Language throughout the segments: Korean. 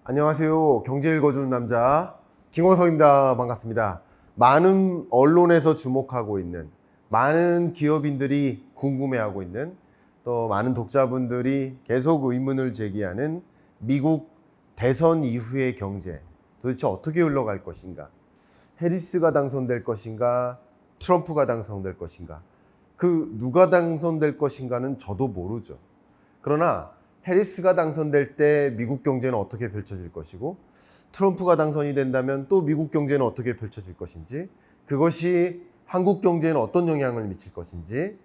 안녕하세요. 경제 읽어주는 남자 김광석입니다. 반갑습니다. 많은 언론에서 주목하고 있는, 많은 기업인들이 궁금해하고 있는, 또 많은 독자분들이 계속 의문을 제기하는 미국 대선 이후의 경제, 도대체 어떻게 흘러갈 것인가? 해리스가 당선될 것인가? 트럼프가 당선될 것인가? 그 누가 당선될 것인가는 저도 모르죠. 그러나 해리스가 당선될 때 미국 경제는 어떻게 펼쳐질 것이고, 트럼프가 당선이 된다면 또 미국 경제는 어떻게 펼쳐질 것인지, 그것이 한국 경제에는 어떤 영향을 미칠 것인지,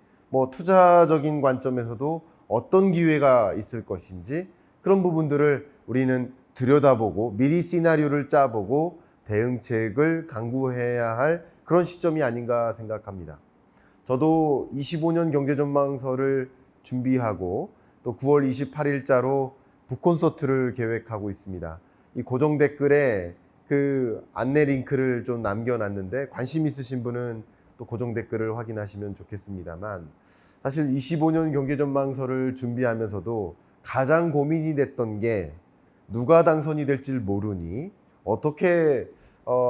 투자적인 관점에서도 어떤 기회가 있을 것인지, 그런 부분들을 우리는 들여다보고 미리 시나리오를 짜보고 대응책을 강구해야 할 그런 시점이 아닌가 생각합니다. 저도 25년 경제전망서를 준비하고 또 9월 28일자로 북콘서트를 계획하고 있습니다. 이 고정 댓글에 그 안내 링크를 좀 남겨놨는데, 관심 있으신 분은 또 고정 댓글을 확인하시면 좋겠습니다만, 사실 25년 경제전망서를 준비하면서도 가장 고민이 됐던 게, 누가 당선이 될지 모르니 어떻게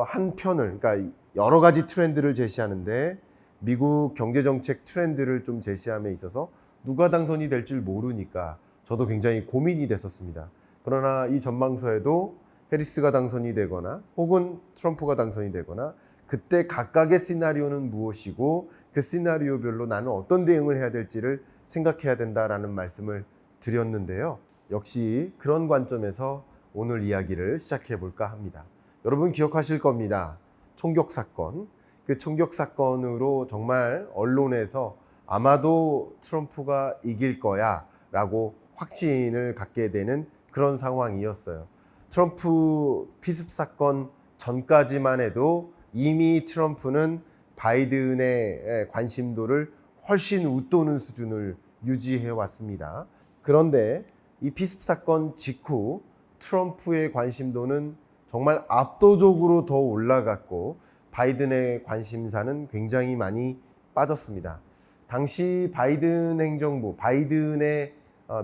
한 편을, 그러니까 여러 가지 트렌드를 제시하는데 미국 경제정책 트렌드를 좀 제시함에 있어서 누가 당선이 될지 모르니까 저도 굉장히 고민이 됐었습니다. 그러나 이 전망서에도 해리스가 당선이 되거나 혹은 트럼프가 당선이 되거나 그때 각각의 시나리오는 무엇이고 그 시나리오별로 나는 어떤 대응을 해야 될지를 생각해야 된다라는 말씀을 드렸는데요. 역시 그런 관점에서 오늘 이야기를 시작해 볼까 합니다. 여러분 기억하실 겁니다. 총격 사건. 그 총격 사건으로 정말 언론에서 아마도 트럼프가 이길 거야 라고 확신을 갖게 되는 그런 상황이었어요. 트럼프 피습 사건 전까지만 해도 이미 트럼프는 바이든의 관심도를 훨씬 웃도는 수준을 유지해 왔습니다. 그런데 이 피습 사건 직후 트럼프의 관심도는 정말 압도적으로 더 올라갔고 바이든의 관심사는 굉장히 많이 빠졌습니다. 당시 바이든 행정부, 바이든의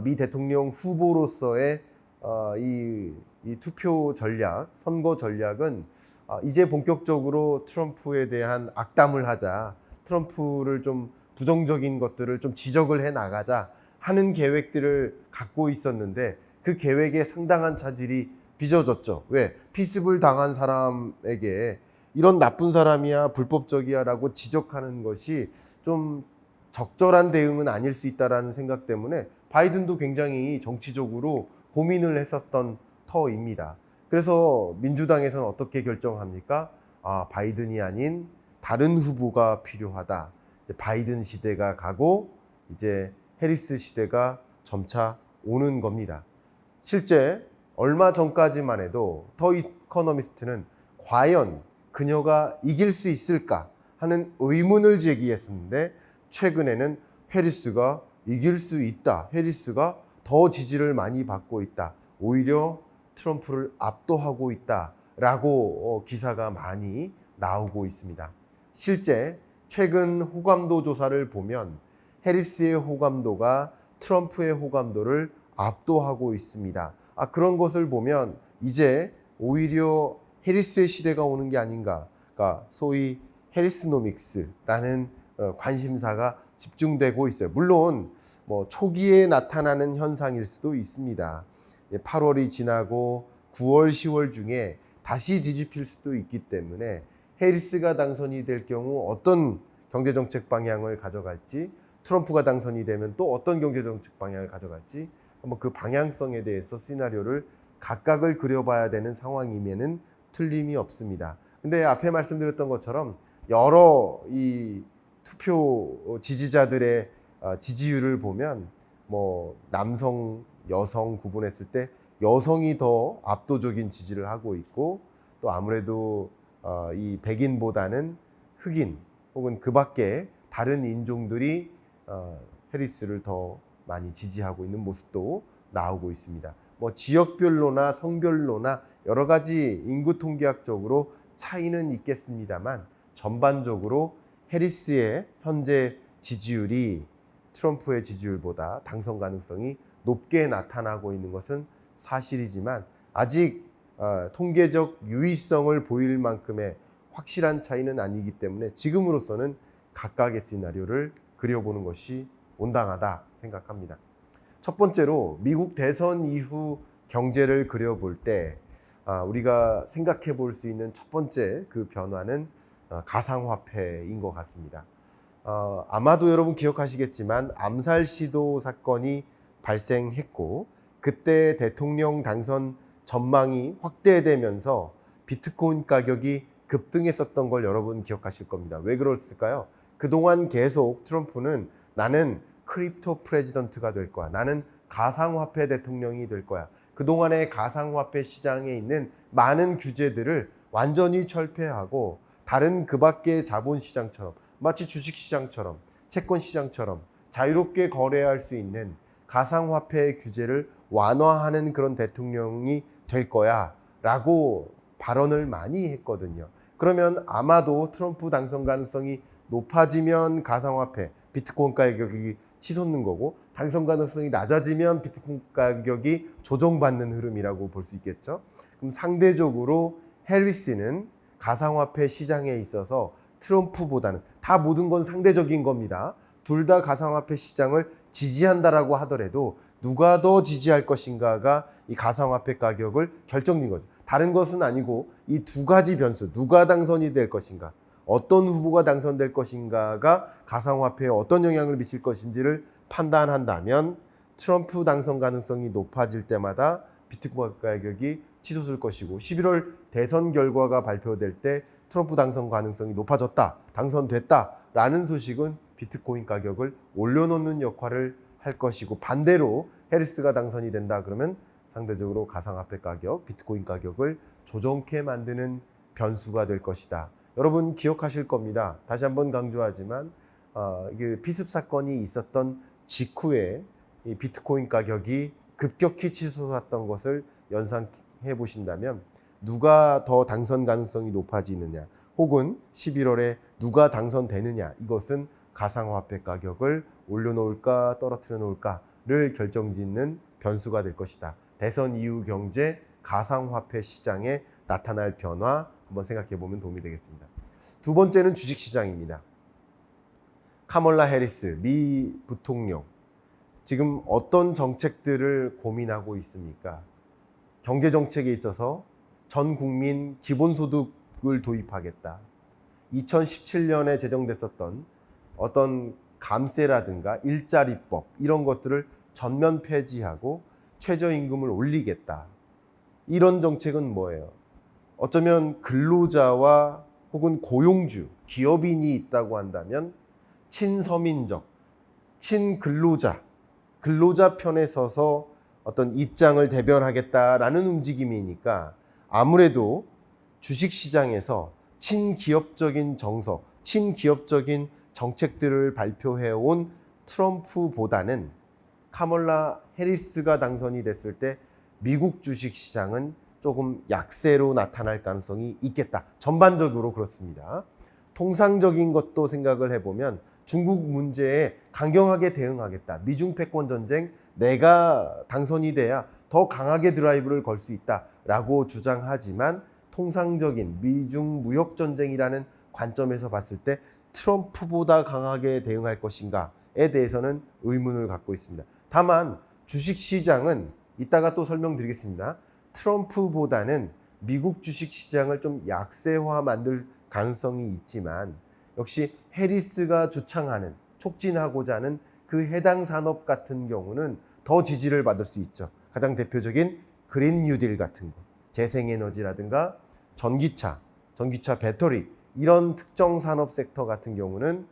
미 대통령 후보로서의 이 투표 전략, 선거 전략은 이제 본격적으로 트럼프에 대한 악담을 하자, 트럼프를 좀 부정적인 것들을 좀 지적을 해 나가자 하는 계획들을 갖고 있었는데, 그 계획에 상당한 차질이 빚어졌죠. 왜? 피습을 당한 사람에게 이런 나쁜 사람이야, 불법적이야 라고 지적하는 것이 좀 적절한 대응은 아닐 수 있다는 생각 때문에 바이든도 굉장히 정치적으로 고민을 했었던 터입니다. 그래서 민주당에서는 어떻게 결정합니까? 바이든이 아닌 다른 후보가 필요하다. 이제 바이든 시대가 가고 이제 해리스 시대가 점차 오는 겁니다. 실제 얼마 전까지만 해도 더 이코노미스트는 과연 그녀가 이길 수 있을까 하는 의문을 제기했었는데, 최근에는 해리스가 이길 수 있다, 해리스가 더 지지를 많이 받고 있다, 오히려 트럼프를 압도하고 있다라고 기사가 많이 나오고 있습니다. 실제 최근 호감도 조사를 보면 해리스의 호감도가 트럼프의 호감도를 압도하고 있습니다. 그런 것을 보면 이제 오히려 해리스의 시대가 오는 게 아닌가, 그러니까 소위 해리스노믹스라는 관심사가 집중되고 있어요. 물론 초기에 나타나는 현상일 수도 있습니다. 8월이 지나고 9월, 10월 중에 다시 뒤집힐 수도 있기 때문에 해리스가 당선이 될 경우 어떤 경제정책 방향을 가져갈지, 트럼프가 당선이 되면 또 어떤 경제정책 방향을 가져갈지, 한번 그 방향성에 대해서 시나리오를 각각을 그려봐야 되는 상황이면은 틀림이 없습니다. 근데 앞에 말씀드렸던 것처럼 여러 이 투표 지지자들의 지지율을 보면 남성, 여성 구분했을 때 여성이 더 압도적인 지지를 하고 있고, 또 아무래도 이 백인보다는 흑인 혹은 그 밖에 다른 인종들이 해리스를 더 많이 지지하고 있는 모습도 나오고 있습니다. 지역별로나 성별로나 여러 가지 인구 통계학적으로 차이는 있겠습니다만 전반적으로 해리스의 현재 지지율이 트럼프의 지지율보다 당선 가능성이 높게 나타나고 있는 것은 사실이지만 아직 통계적 유의성을 보일 만큼의 확실한 차이는 아니기 때문에 지금으로서는 각각의 시나리오를 그려보는 것이 온당하다 생각합니다. 첫 번째로 미국 대선 이후 경제를 그려볼 때 우리가 생각해 볼 수 있는 첫 번째 그 변화는 가상화폐인 것 같습니다. 아마도 여러분 기억하시겠지만 암살 시도 사건이 발생했고 그때 대통령 당선 전망이 확대되면서 비트코인 가격이 급등했었던 걸 여러분 기억하실 겁니다. 왜 그랬을까요? 그동안 계속 트럼프는 나는 크립토 프레지던트가 될 거야. 나는 가상화폐 대통령이 될 거야. 그동안의 가상화폐 시장에 있는 많은 규제들을 완전히 철폐하고 다른 그 밖의 자본시장처럼 마치 주식시장처럼 채권시장처럼 자유롭게 거래할 수 있는 가상화폐 규제를 완화하는 그런 대통령이 될 거야 라고 발언을 많이 했거든요. 그러면 아마도 트럼프 당선 가능성이 높아지면 가상화폐, 비트코인 가격이 치솟는 거고 당선 가능성이 낮아지면 비트코인 가격이 조정받는 흐름이라고 볼 수 있겠죠. 그럼 상대적으로 해리스는 가상화폐 시장에 있어서 트럼프보다는 다 모든 건 상대적인 겁니다. 둘 다 가상화폐 시장을 지지한다라고 하더라도 누가 더 지지할 것인가가 이 가상화폐 가격을 결정짓는 거죠. 다른 것은 아니고 이 두 가지 변수, 누가 당선이 될 것인가, 어떤 후보가 당선될 것인가가 가상화폐에 어떤 영향을 미칠 것인지를 판단한다면 트럼프 당선 가능성이 높아질 때마다 비트코인 가격이 치솟을 것이고 11월 대선 결과가 발표될 때 트럼프 당선 가능성이 높아졌다, 당선됐다 라는 소식은 비트코인 가격을 올려놓는 역할을 할 것이고 반대로 해리스가 당선이 된다 그러면 상대적으로 가상화폐 가격, 비트코인 가격을 조정케 만드는 변수가 될 것이다. 여러분 기억하실 겁니다. 다시 한번 강조하지만 이게 피습 사건이 있었던 직후에 이 비트코인 가격이 급격히 치솟았던 것을 연상해 보신다면 누가 더 당선 가능성이 높아지느냐 혹은 11월에 누가 당선되느냐 이것은 가상화폐 가격을 올려놓을까 떨어뜨려 놓을까를 결정짓는 변수가 될 것이다. 대선 이후 경제 가상화폐 시장에 나타날 변화 한번 생각해 보면 도움이 되겠습니다. 두 번째는 주식시장입니다. 카멀라 해리스 미 부통령 지금 어떤 정책들을 고민하고 있습니까? 경제정책에 있어서 전 국민 기본소득을 도입하겠다. 2017년에 제정됐었던 어떤 감세라든가 일자리법 이런 것들을 전면 폐지하고 최저임금을 올리겠다. 이런 정책은 뭐예요? 어쩌면 근로자와 혹은 고용주, 기업인이 있다고 한다면 친서민적, 친근로자, 근로자 편에 서서 어떤 입장을 대변하겠다라는 움직임이니까 아무래도 주식시장에서 친기업적인 정서, 친기업적인 정책들을 발표해온 트럼프보다는 카멀라 해리스가 당선이 됐을 때 미국 주식시장은 조금 약세로 나타날 가능성이 있겠다. 전반적으로 그렇습니다. 통상적인 것도 생각을 해보면 중국 문제에 강경하게 대응하겠다. 미중 패권 전쟁 내가 당선이 돼야 더 강하게 드라이브를 걸 수 있다라고 주장하지만 통상적인 미중 무역 전쟁이라는 관점에서 봤을 때 트럼프보다 강하게 대응할 것인가에 대해서는 의문을 갖고 있습니다. 다만 주식시장은 이따가 또 설명드리겠습니다. 트럼프보다는 미국 주식시장을 좀 약세화 만들 가능성이 있지만 역시 해리스가 주창하는 촉진하고자 하는 그 해당 산업 같은 경우는 더 지지를 받을 수 있죠. 가장 대표적인 그린 뉴딜 같은 거, 재생에너지라든가 전기차 배터리 이런 특정 산업 섹터 같은 경우는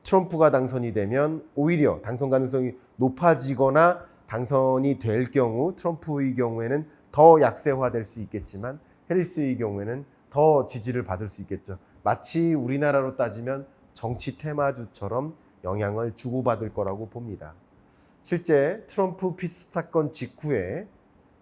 트럼프가 당선이 되면 오히려 당선 가능성이 높아지거나 당선이 될 경우 트럼프의 경우에는 더 약세화될 수 있겠지만 해리스의 경우에는 더 지지를 받을 수 있겠죠. 마치 우리나라로 따지면 정치 테마주처럼 영향을 주고받을 거라고 봅니다. 실제 트럼프 피습 사건 직후에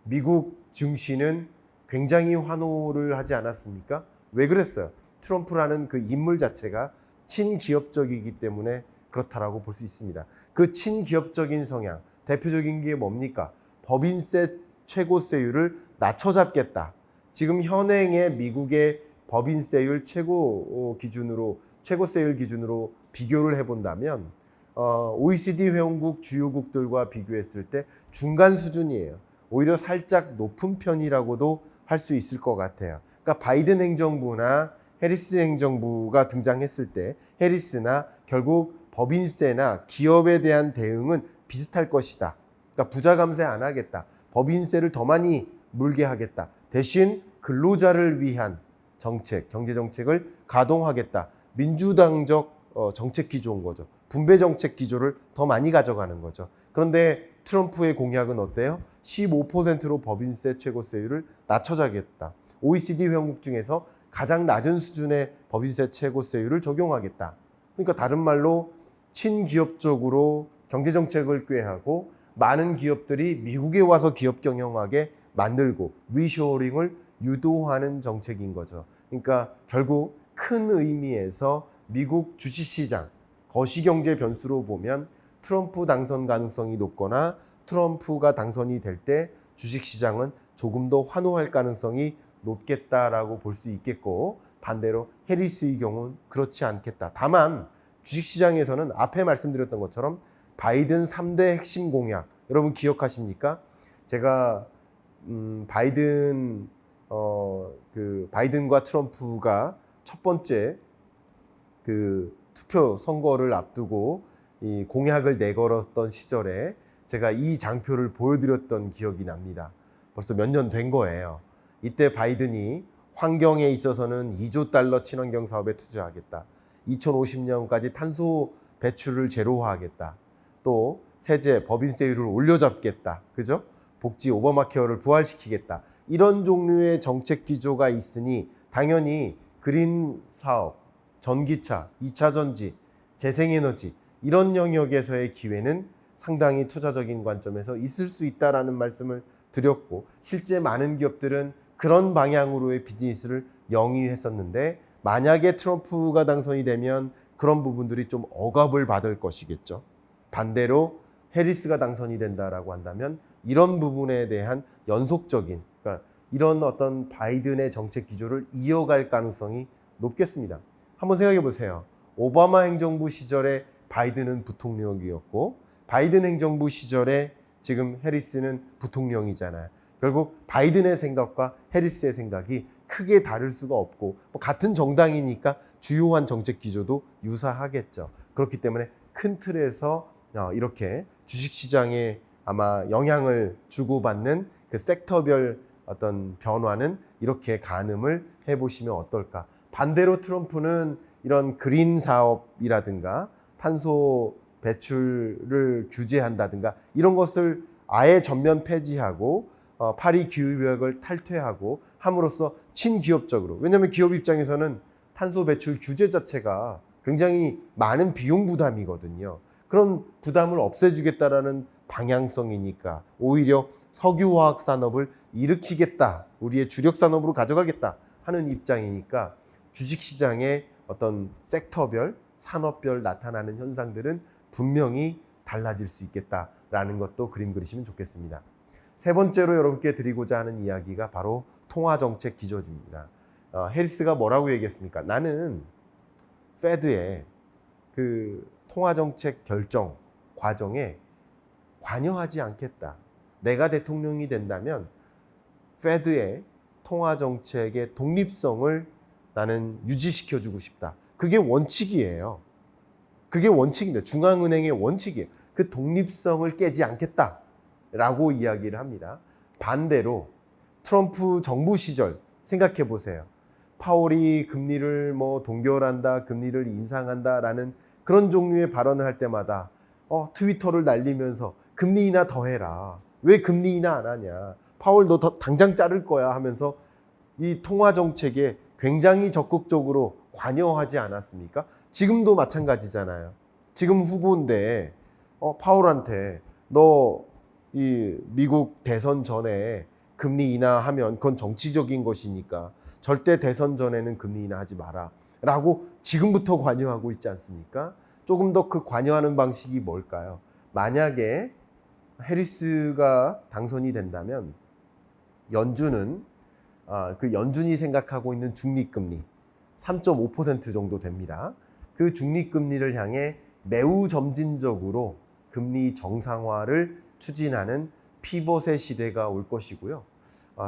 미국 증시는 굉장히 환호를 하지 않았습니까? 왜 그랬어요? 트럼프라는 그 인물 자체가 친기업적이기 때문에 그렇다라고 볼 수 있습니다. 그 친기업적인 성향, 대표적인 게 뭡니까? 법인세 최고세율을 낮춰잡겠다. 지금 현행의 미국의 법인세율 최고세율 기준으로 비교를 해본다면 OECD 회원국 주요국들과 비교했을 때 중간 수준이에요. 오히려 살짝 높은 편이라고도 할 수 있을 것 같아요. 그러니까 바이든 행정부나 해리스 행정부가 등장했을 때 해리스나 결국 법인세나 기업에 대한 대응은 비슷할 것이다. 그러니까 부자 감세 안 하겠다. 법인세를 더 많이 물게 하겠다. 대신 근로자를 위한 정책, 경제 정책을 가동하겠다. 민주당적 정책 기조인 거죠. 분배 정책 기조를 더 많이 가져가는 거죠. 그런데 트럼프의 공약은 어때요? 15%로 법인세 최고세율을 낮춰자겠다. OECD 회원국 중에서 가장 낮은 수준의 법인세 최고세율을 적용하겠다. 그러니까 다른 말로 친기업적으로 경제정책을 꾀하고 많은 기업들이 미국에 와서 기업 경영하게 만들고 리쇼어링을 유도하는 정책인 거죠. 그러니까 결국 큰 의미에서 미국 주식시장, 거시경제 변수로 보면 트럼프 당선 가능성이 높거나 트럼프가 당선이 될 때 주식시장은 조금 더 환호할 가능성이 높겠다라고 볼 수 있겠고 반대로 해리스의 경우는 그렇지 않겠다. 다만 주식시장에서는 앞에 말씀드렸던 것처럼 바이든 3대 핵심 공약 여러분 기억하십니까? 제가 바이든과 트럼프가 첫 번째 그 투표 선거를 앞두고 이 공약을 내걸었던 시절에 제가 이 장표를 보여드렸던 기억이 납니다. 벌써 몇 년 된 거예요. 이때 바이든이 환경에 있어서는 2조 달러 친환경 사업에 투자하겠다. 2050년까지 탄소 배출을 제로화하겠다. 또 세제, 법인세율을 올려잡겠다. 그죠? 복지 오바마 케어를 부활시키겠다. 이런 종류의 정책 기조가 있으니 당연히 그린 사업, 전기차, 2차 전지, 재생에너지 이런 영역에서의 기회는 상당히 투자적인 관점에서 있을 수 있다라는 말씀을 드렸고 실제 많은 기업들은 그런 방향으로의 비즈니스를 영위했었는데 만약에 트럼프가 당선이 되면 그런 부분들이 좀 억압을 받을 것이겠죠. 반대로 해리스가 당선이 된다라고 한다면 이런 부분에 대한 연속적인 그러니까 이런 어떤 바이든의 정책 기조를 이어갈 가능성이 높겠습니다. 한번 생각해 보세요. 오바마 행정부 시절에 바이든은 부통령이었고 바이든 행정부 시절에 지금 해리스는 부통령이잖아요. 결국 바이든의 생각과 해리스의 생각이 크게 다를 수가 없고 같은 정당이니까 주요한 정책 기조도 유사하겠죠. 그렇기 때문에 큰 틀에서 이렇게 주식시장에 아마 영향을 주고받는 그 섹터별 어떤 변화는 이렇게 가늠을 해보시면 어떨까. 반대로 트럼프는 이런 그린 사업이라든가 탄소 배출을 규제한다든가 이런 것을 아예 전면 폐지하고 파리 기후협약을 탈퇴하고 함으로써 친기업적으로 왜냐하면 기업 입장에서는 탄소 배출 규제 자체가 굉장히 많은 비용 부담이거든요. 그런 부담을 없애주겠다라는 방향성이니까 오히려 석유화학 산업을 일으키겠다. 우리의 주력 산업으로 가져가겠다 하는 입장이니까 주식시장의 어떤 섹터별, 산업별 나타나는 현상들은 분명히 달라질 수 있겠다라는 것도 그림 그리시면 좋겠습니다. 세 번째로 여러분께 드리고자 하는 이야기가 바로 통화정책 기조입니다. 해리스가 뭐라고 얘기했습니까? 나는 페드의 그 통화정책 결정 과정에 관여하지 않겠다. 내가 대통령이 된다면 페드의 통화정책의 독립성을 나는 유지시켜주고 싶다. 그게 원칙이에요. 그게 원칙입니다. 중앙은행의 원칙이에요. 그 독립성을 깨지 않겠다라고 이야기를 합니다. 반대로 트럼프 정부 시절 생각해 보세요. 파월이 금리를 동결한다, 금리를 인상한다라는 그런 종류의 발언을 할 때마다 트위터를 날리면서 금리 인하 더 해라. 왜 금리 인하 안 하냐. 파월 너 당장 자를 거야 하면서 이 통화 정책에 굉장히 적극적으로 관여하지 않았습니까? 지금도 마찬가지잖아요. 지금 후보인데 파월한테 너 이 미국 대선 전에 금리 인하하면 그건 정치적인 것이니까 절대 대선 전에는 금리 인하하지 마라 라고 지금부터 관여하고 있지 않습니까? 조금 더 그 관여하는 방식이 뭘까요? 만약에 해리스가 당선이 된다면 연준은 그 연준이 생각하고 있는 중립금리 3.5% 정도 됩니다. 그 중립금리를 향해 매우 점진적으로 금리 정상화를 추진하는 피벗의 시대가 올 것이고요.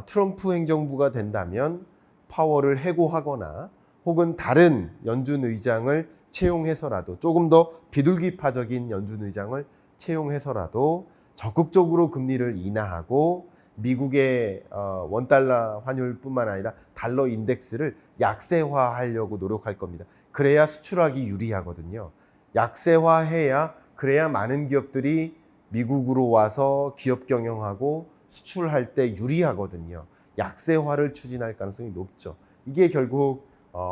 트럼프 행정부가 된다면 파월을 해고하거나 혹은 다른 연준 의장을 채용해서라도 조금 더 비둘기파적인 연준 의장을 채용해서라도 적극적으로 금리를 인하하고 미국의 원달러 환율뿐만 아니라 달러 인덱스를 약세화하려고 노력할 겁니다. 그래야 수출하기 유리하거든요. 약세화해야 그래야 많은 기업들이 미국으로 와서 기업 경영하고 수출할 때 유리하거든요. 약세화를 추진할 가능성이 높죠. 이게 결국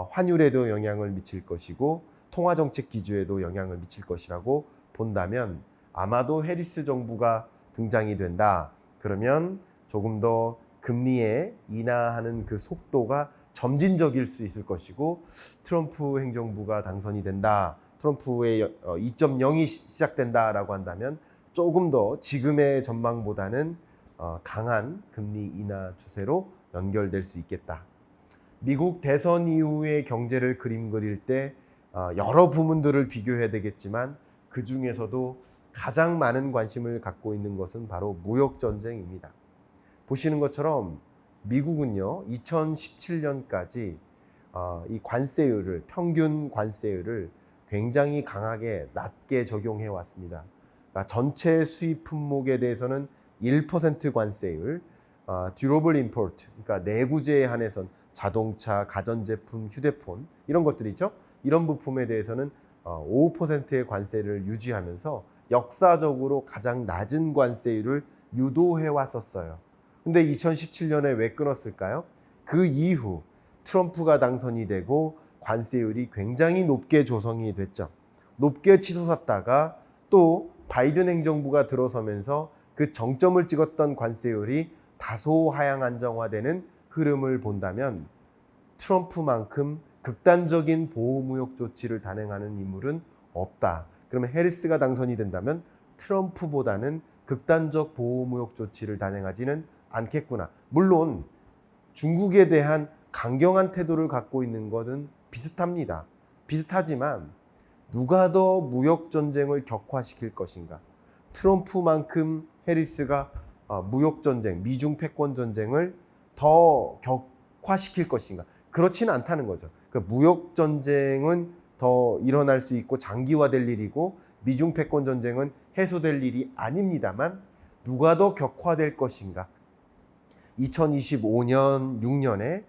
환율에도 영향을 미칠 것이고 통화정책 기조에도 영향을 미칠 것이라고 본다면 아마도 해리스 정부가 등장이 된다. 그러면 조금 더 금리에 인하하는 그 속도가 점진적일 수 있을 것이고 트럼프 행정부가 당선이 된다. 트럼프의 2.0이 시작된다라고 한다면 조금 더 지금의 전망보다는 강한 금리 인하 추세로 연결될 수 있겠다. 미국 대선 이후의 경제를 그릴 때 여러 부문들을 비교해야 되겠지만 그 중에서도 가장 많은 관심을 갖고 있는 것은 바로 무역 전쟁입니다. 보시는 것처럼 미국은요 2017년까지 이 관세율을 평균 관세율을 굉장히 강하게 낮게 적용해 왔습니다. 그러니까 전체 수입 품목에 대해서는 1% 관세율, 듀러블 임포트, 그러니까 내구재에 한해선 자동차, 가전제품, 휴대폰 이런 것들이죠. 이런 부품에 대해서는 5%의 관세를 유지하면서 역사적으로 가장 낮은 관세율을 유도해 왔었어요. 근데 2017년에 왜 끊었을까요? 그 이후 트럼프가 당선이 되고 관세율이 굉장히 높게 조성이 됐죠. 높게 치솟았다가 또 바이든 행정부가 들어서면서 그 정점을 찍었던 관세율이 다소 하향 안정화되는 흐름을 본다면 트럼프만큼 극단적인 보호무역 조치를 단행하는 인물은 없다. 그러면 해리스가 당선이 된다면 트럼프보다는 극단적 보호무역 조치를 단행하지는 않겠구나. 물론 중국에 대한 강경한 태도를 갖고 있는 것은 비슷합니다. 비슷하지만 누가 더 무역 전쟁을 격화시킬 것인가? 트럼프만큼 해리스가 무역 전쟁, 미중 패권 전쟁을 더 격화시킬 것인가? 그렇지는 않다는 거죠. 그러니까 무역 전쟁은 더 일어날 수 있고 장기화될 일이고 미중 패권 전쟁은 해소될 일이 아닙니다만 누가 더 격화될 것인가? 2025년, 6년에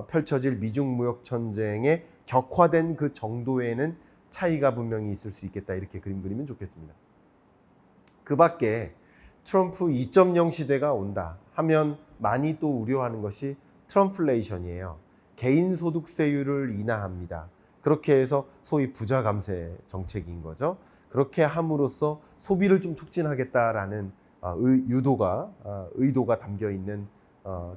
펼쳐질 미중 무역 전쟁의 격화된 그 정도에는 차이가 분명히 있을 수 있겠다. 이렇게 그림 그리면 좋겠습니다. 그 밖에 트럼프 2.0 시대가 온다 하면 많이 또 우려하는 것이 트럼플레이션이에요. 개인 소득세율을 인하합니다. 그렇게 해서 소위 부자 감세 정책인 거죠. 그렇게 함으로써 소비를 좀 촉진하겠다라는 의도가 담겨 있는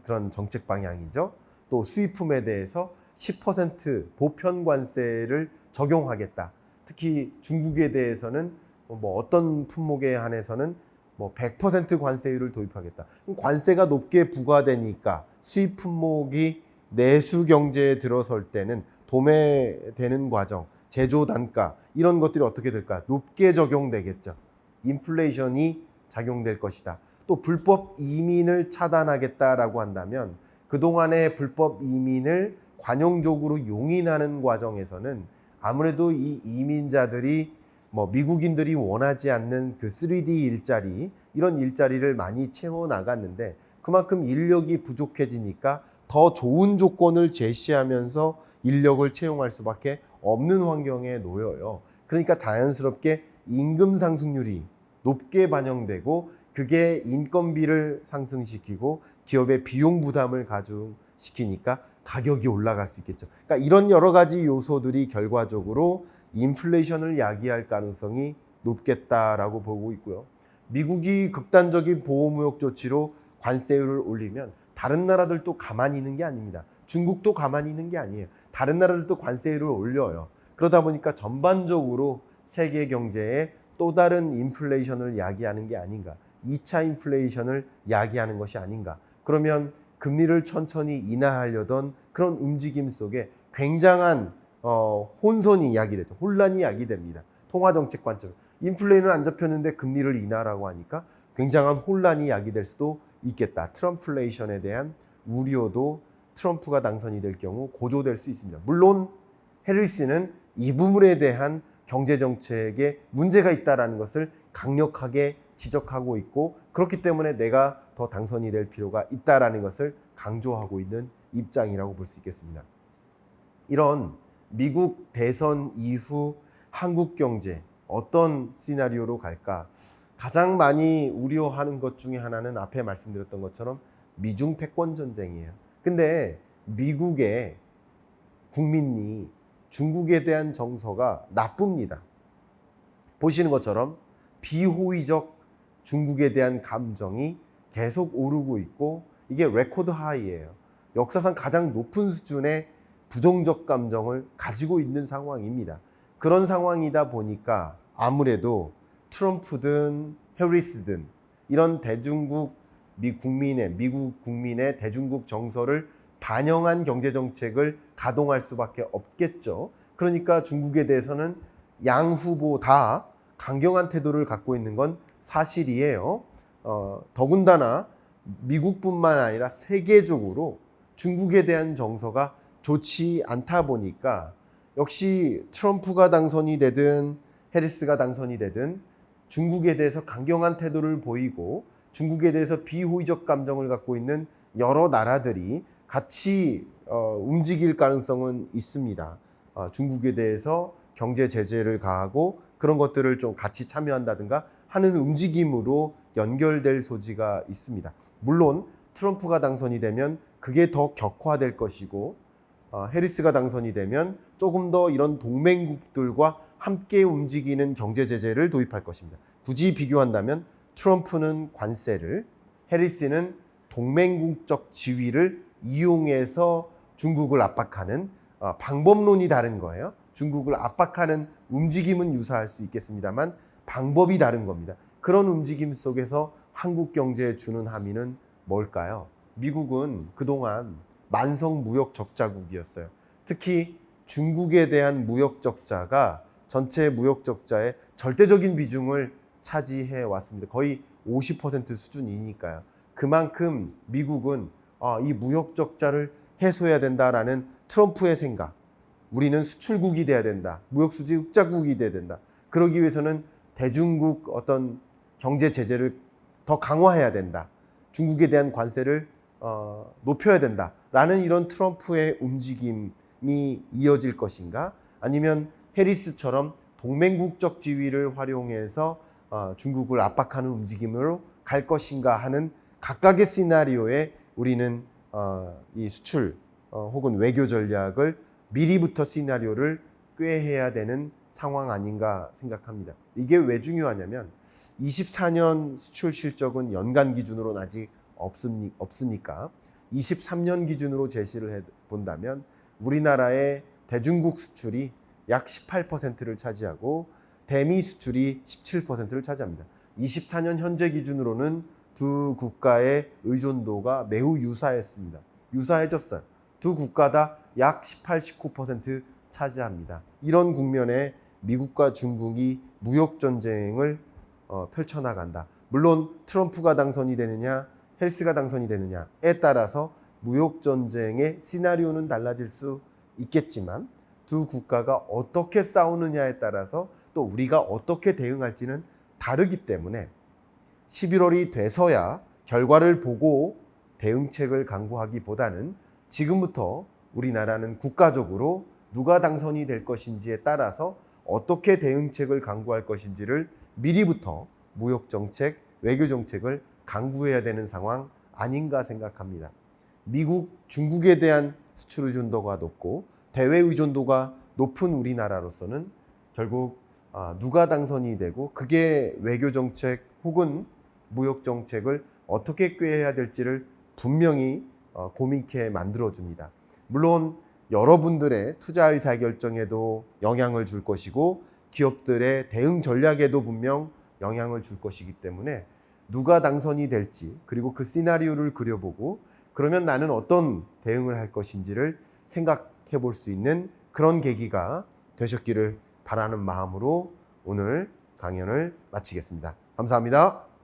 그런 정책 방향이죠. 또 수입품에 대해서 10% 보편 관세를 적용하겠다. 특히 중국에 대해서는 뭐 어떤 품목에 한해서는 뭐 100% 관세율을 도입하겠다. 관세가 높게 부과되니까 수입 품목이 내수 경제에 들어설 때는 도매되는 과정, 제조 단가 이런 것들이 어떻게 될까? 높게 적용되겠죠. 인플레이션이 작용될 것이다. 또 불법 이민을 차단하겠다라고 한다면 그동안의 불법 이민을 관용적으로 용인하는 과정에서는 아무래도 이 이민자들이 뭐 미국인들이 원하지 않는 그 3D 일자리 이런 일자리를 많이 채워 나갔는데 그만큼 인력이 부족해지니까 더 좋은 조건을 제시하면서 인력을 채용할 수밖에 없는 환경에 놓여요. 그러니까 자연스럽게 임금 상승률이 높게 반영되고 그게 인건비를 상승시키고 기업의 비용 부담을 가중시키니까 가격이 올라갈 수 있겠죠. 그러니까 이런 여러 가지 요소들이 결과적으로 인플레이션을 야기할 가능성이 높겠다라고 보고 있고요. 미국이 극단적인 보호무역 조치로 관세율을 올리면 다른 나라들도 가만히 있는 게 아닙니다. 중국도 가만히 있는 게 아니에요. 다른 나라들도 관세율을 올려요. 그러다 보니까 전반적으로 세계 경제의 또 다른 인플레이션을 야기하는 게 아닌가, 2차 인플레이션을 야기하는 것이 아닌가. 그러면 금리를 천천히 인하하려던 그런 움직임 속에 굉장한 혼선이 야기되죠. 혼란이 야기됩니다. 통화정책 관점. 인플레는 안 잡혔는데 금리를 인하라고 하니까 굉장한 혼란이 야기될 수도 있겠다. 트럼플레이션에 대한 우려도 트럼프가 당선이 될 경우 고조될 수 있습니다. 물론 해리스는 이 부분에 대한 경제정책에 문제가 있다는 것을 강력하게 지적하고 있고, 그렇기 때문에 내가 더 당선이 될 필요가 있다는 것을 강조하고 있는 입장이라고 볼 수 있겠습니다. 이런 미국 대선 이후 한국 경제 어떤 시나리오로 갈까? 가장 많이 우려하는 것 중에 하나는 앞에 말씀드렸던 것처럼 미중 패권 전쟁이에요. 근데 미국의 국민이 중국에 대한 정서가 나쁩니다. 보시는 것처럼 비호의적 중국에 대한 감정이 계속 오르고 있고, 이게 레코드 하이예요. 역사상 가장 높은 수준의 부정적 감정을 가지고 있는 상황입니다. 그런 상황이다 보니까 아무래도 트럼프든 해리스든 이런 미국 국민의 대중국 정서를 반영한 경제정책을 가동할 수밖에 없겠죠. 그러니까 중국에 대해서는 양 후보 다 강경한 태도를 갖고 있는 건 사실이에요. 더군다나 미국뿐만 아니라 세계적으로 중국에 대한 정서가 좋지 않다 보니까 역시 트럼프가 당선이 되든 해리스가 당선이 되든 중국에 대해서 강경한 태도를 보이고 중국에 대해서 비호의적 감정을 갖고 있는 여러 나라들이 같이 움직일 가능성은 있습니다. 중국에 대해서 경제 제재를 가하고 그런 것들을 좀 같이 참여한다든가 하는 움직임으로 연결될 소지가 있습니다. 물론 트럼프가 당선이 되면 그게 더 격화될 것이고, 해리스가 당선이 되면 조금 더 이런 동맹국들과 함께 움직이는 경제 제재를 도입할 것입니다. 굳이 비교한다면 트럼프는 관세를, 해리스는 동맹국적 지위를 이용해서 중국을 압박하는 방법론이 다른 거예요. 중국을 압박하는 움직임은 유사할 수 있겠습니다만 방법이 다른 겁니다. 그런 움직임 속에서 한국 경제에 주는 함의는 뭘까요? 미국은 그동안 만성 무역 적자국이었어요. 특히 중국에 대한 무역 적자가 전체 무역 적자의 절대적인 비중을 차지해 왔습니다. 거의 50% 수준이니까요. 그만큼 미국은 이 무역 적자를 해소해야 된다라는 트럼프의 생각, 우리는 수출국이 돼야 된다, 무역 수지 흑자국이 돼야 된다, 그러기 위해서는 대중국 어떤 경제 제재를 더 강화해야 된다, 중국에 대한 관세를 높여야 된다라는 이런 트럼프의 움직임이 이어질 것인가, 아니면 해리스처럼 동맹국적 지위를 활용해서 중국을 압박하는 움직임으로 갈 것인가 하는 각각의 시나리오에 우리는 이 수출 혹은 외교 전략을 미리부터 시나리오를 꾀해야 되는 상황 아닌가 생각합니다. 이게 왜 중요하냐면 24년 수출 실적은 연간 기준으로는 아직 없으니까 23년 기준으로 제시를 본다면 우리나라의 대중국 수출이 약 18%를 차지하고 대미 수출이 17%를 차지합니다. 24년 현재 기준으로는 두 국가의 의존도가 매우 유사해졌어요. 두 국가 다 약 18, 19% 차지합니다. 이런 국면에 미국과 중국이 무역 전쟁을 펼쳐나간다. 물론 트럼프가 당선이 되느냐 해리스가 당선이 되느냐에 따라서 무역 전쟁의 시나리오는 달라질 수 있겠지만 두 국가가 어떻게 싸우느냐에 따라서 또 우리가 어떻게 대응할지는 다르기 때문에 11월이 돼서야 결과를 보고 대응책을 강구하기보다는 지금부터 우리나라는 국가적으로 누가 당선이 될 것인지에 따라서 어떻게 대응책을 강구할 것인지를 미리부터 무역정책, 외교정책을 강구해야 되는 상황 아닌가 생각합니다. 미국, 중국에 대한 수출 의존도가 높고 대외 의존도가 높은 우리나라로서는 결국 누가 당선이 되고 그게 외교정책 혹은 무역정책을 어떻게 꾀해야 될지를 분명히 고민케 만들어줍니다. 물론 여러분들의 투자 의사결정에도 영향을 줄 것이고 기업들의 대응 전략에도 분명 영향을 줄 것이기 때문에 누가 당선이 될지, 그리고 그 시나리오를 그려보고 그러면 나는 어떤 대응을 할 것인지를 생각해 볼 수 있는 그런 계기가 되셨기를 바라는 마음으로 오늘 강연을 마치겠습니다. 감사합니다.